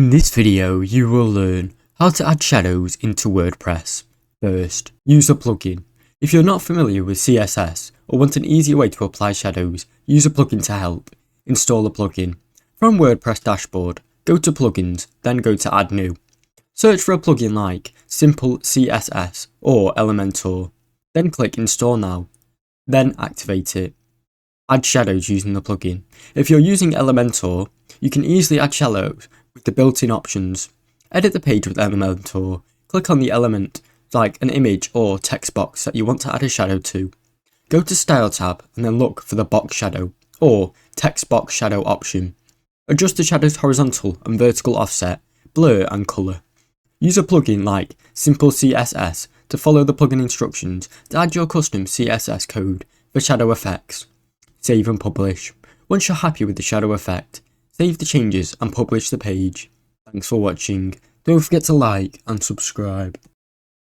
In this video, you will learn how to add shadows into WordPress. First, use a plugin. If you're not familiar with CSS or want an easier way to apply shadows, use a plugin to help. Install a plugin. From WordPress dashboard, go to Plugins, then go to Add New. Search for a plugin like Simple CSS or Elementor, then click Install Now, then activate it. Add shadows using the plugin. If you're using Elementor, you can easily add shadows with the built-in options. Edit the page with Elementor. Click on the element, like an image or text box that you want to add a shadow to. Go to Style tab and then look for the box shadow or text box shadow option. Adjust the shadow's horizontal and vertical offset, blur and colour. Use a plugin like Simple CSS to follow the plugin instructions to add your custom CSS code for shadow effects. Save and publish. Once you're happy with the shadow effect, save the changes and publish the page. Thanks for watching. Don't forget to like and subscribe.